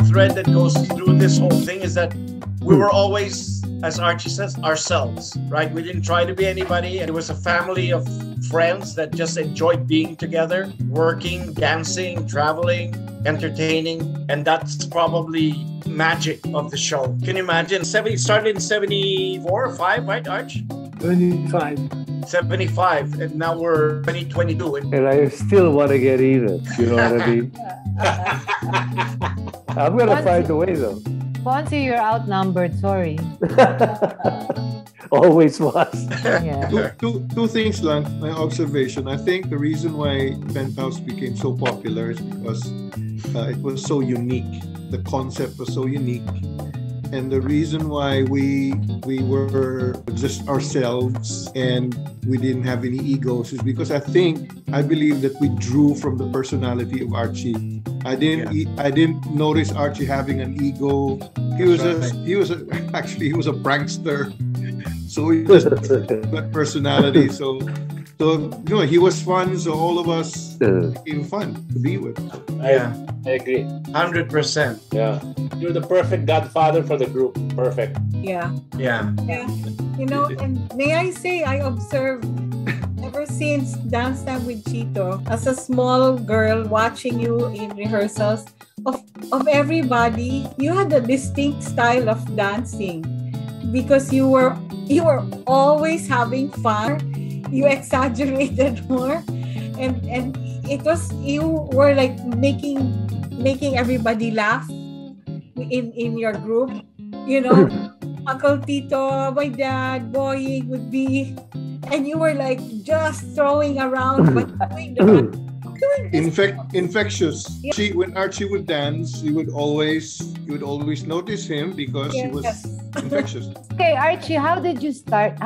thread that goes through this whole thing is that we were always, as Archie says, ourselves, right? We didn't try to be anybody. And it was a family of friends that just enjoyed being together, working, dancing, traveling, entertaining. And that's probably magic of the show. Can you imagine? It started in 74 or 5, right, Arch? 25. 75, and now we're 2022. And I still want to get even. You know what I mean? I'm going to find a way, though. Fonzie, you're outnumbered. Sorry. Always was. Yeah. Two things lang, my observation. I think the reason why Penthouse became so popular is because it was so unique. The concept was so unique. And the reason why we were just ourselves and we didn't have any egos is because I believe that we drew from the personality of Archie. I didn't notice Archie having an ego. He was actually a prankster. So he just that personality. So he was fun. So all of us became fun to be with. I agree. 100%. Yeah. You're the perfect godfather for the group. Perfect. Yeah. Yeah. You know, and may I say, I observed ever since Dancetime with Chito, as a small girl watching you in rehearsals, of everybody, you had a distinct style of dancing because you were always having fun. You exaggerated more, and it was, you were like making everybody laugh in your group. You know, Uncle Tito, my dad, Boy would be, and you were like just throwing around but doing infectious. Yeah. When Archie would dance, you would always notice him because he was infectious. Okay, Archie, how did you start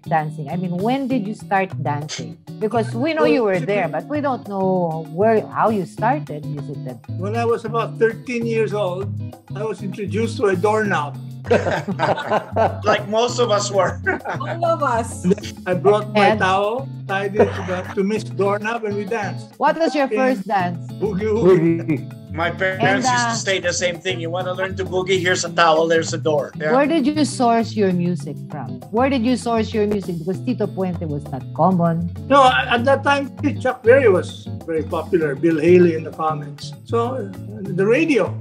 dancing? I mean, when did you start dancing? Because we know you were there, but we don't know how you started. Is it that? When I was about 13 years old, I was introduced to a doorknob. Like most of us were. All of us. I brought my towel, tied it to Miss Doorknob, and we danced. What was your first dance? Boogie. My parents used to say the same thing. You want to learn to boogie? Here's a towel, there's a door. Yeah. Where did you source your music from? Because Tito Puente was not common. No, at that time, Chuck Berry was very popular. Bill Haley in the comments. So, the radio.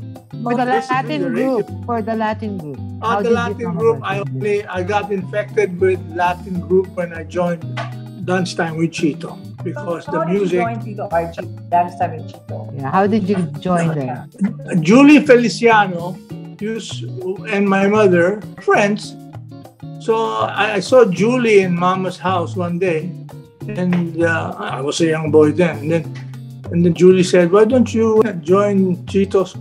For the Latin group. The Latin group, I got infected with Latin group when I joined Dancetime with Chito. Because the music. How did you join Tito, Archie? Dancetime with Chito. Yeah, how did you join them? Julie Feliciano and my mother, friends. So I saw Julie in Mama's house one day, and I was a young boy then. And then Julie said, "Why don't you join Chito's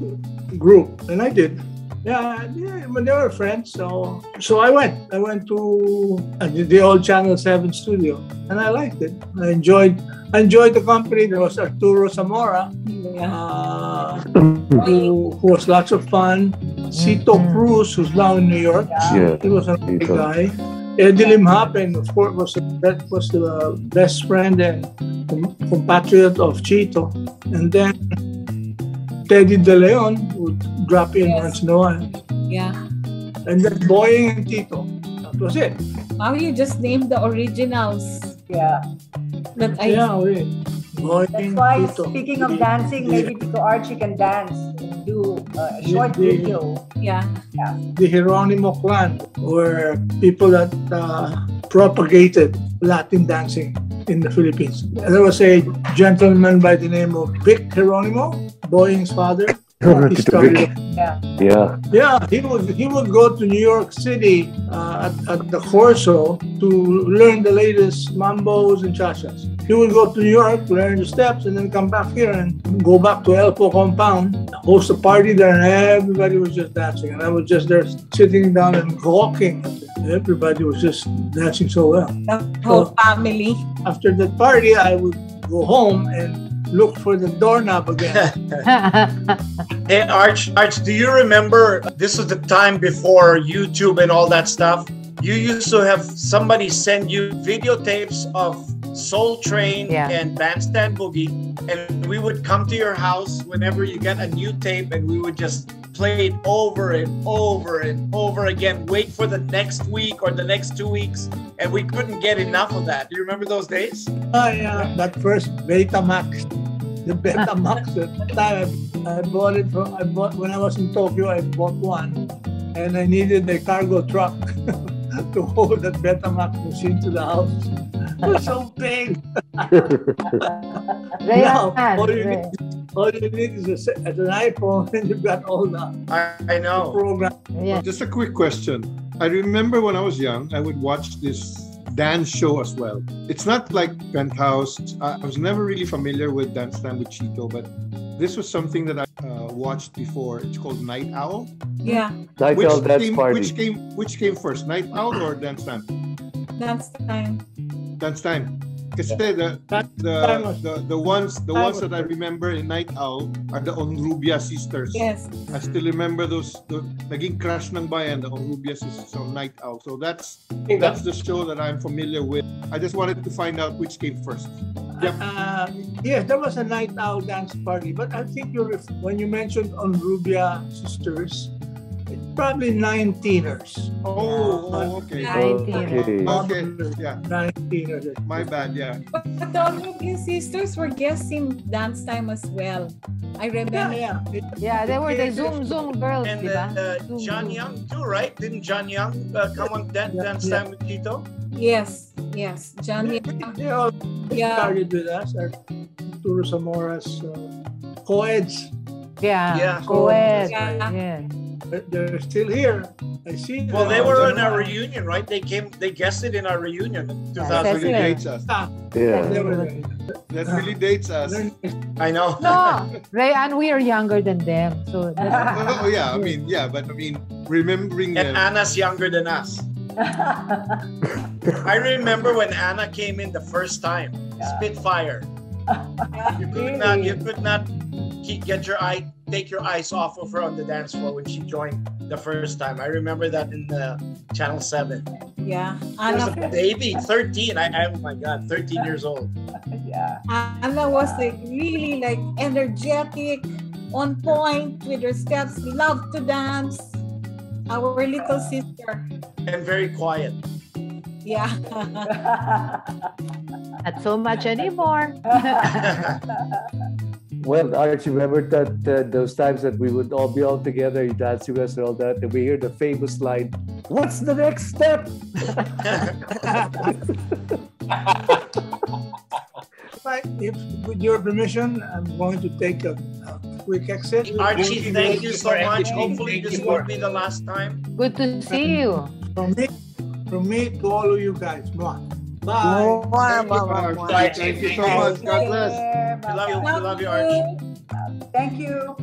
group?" And I did. Yeah, but they were friends. So I went. I went to the old Channel 7 studio, and I liked it. I enjoyed the company. There was Arturo Zamora, who was lots of fun. Cito Cruz, who's now in New York. Yeah. He was a great guy. Eddie Limhapen, of course, was the best friend and compatriot of Chito. And then Teddy De Leon would drop in once in a while. Yeah. And then Boying and Tito. That was it. Wow, you just named the originals. Yeah. Boying, That's why, Tito. speaking of dancing, maybe Tito Archie can dance and do a short video. Yeah. The Geronimo clan were people that propagated Latin dancing in the Philippines. There was a gentleman by the name of Vic Geronimo, Boying's father. He started. Yeah, he would go to New York City at the Corso to learn the latest mambos and cha-chas. He would go to New York, learn the steps, and then come back here and go back to Elpo compound, host a party there, and everybody was just dancing. And I was just there sitting down and gawking. Everybody was just dancing so well. The whole family. After that party, I would go home and look for the doorknob again. Hey, Arch, do you remember, this was the time before YouTube and all that stuff? You used to have somebody send you videotapes of Soul Train Yeah. and Bandstand Boogie, and we would come to your house whenever you get a new tape, and we would just play it over and over and over again. Wait for the next week or the next 2 weeks, and we couldn't get enough of that. Do you remember those days? Oh, yeah. That first Betamax. The Betamax. At the time, I bought it when I was in Tokyo. I bought one, and I needed a cargo truck to hold that Betamax machine to the house. It was so big. Now, all you need is an iPhone, and you've got all the I know. program. Yeah. Just a quick question. I remember when I was young, I would watch this dance show as well. It's not like Penthouse. I was never really familiar with Dancetime with Chito, but this was something that I watched before. It's called Night Owl. Yeah, Night Owl Dance Party. Which came first, Night Owl or Dancetime? Dancetime. Dancetime. Kasi the ones that I remember in Night Owl are the Onrubia sisters. Yes. I still remember those. Naging crush ng bayan, the Onrubia sisters on Night Owl. So that's the show that I'm familiar with. I just wanted to find out which came first. Yep. Yes, there was a Night Owl dance party, but I think when you mentioned on Rubia Sisters, it's probably 19ers. Oh, okay. Okay. Okay, yeah. 19ers. My bad, yeah. But the Olympian sisters were guests in Dancetime as well. I remember. Yeah. Yeah, they were the Zoom girls, And diba? John Young too, right? Didn't John Young come on Dancetime with Chito? Yes, Johnny. They all Yeah. started with us. Arturo Zamora's co-eds. Yeah. Yeah. Co-ed. Yeah. Yeah. They're still here. I see them. Well, they were in our reunion, right? They guested in our reunion in That 2000. really Yeah. dates us. Yeah. They were there. That really dates us. I know. No, Ray and we are younger than them. So that's, Oh yeah, but remembering And them. Anna's younger than us. I remember when Anna came in the first time, Spitfire. You could not take your eyes off of her on the dance floor when she joined the first time. I remember that in Channel 7. Yeah. I was a Anna, baby, 13. Oh my God, 13 years old. Yeah. Anna was really energetic, on point with her steps, loved to dance. Our little sister. And very quiet. Yeah. not so much anymore. Well, Archie, remember that those times that we would all be all together, you dance with us and all that, and we hear the famous line, "What's the next step?" With your permission, I'm going to take a quick exit. Archie, thank you so much. Hopefully this won't be the last time. Good to see you. From me to all of you guys. Bye. Thank you so much. God bless. We love you, Archie. Thank you.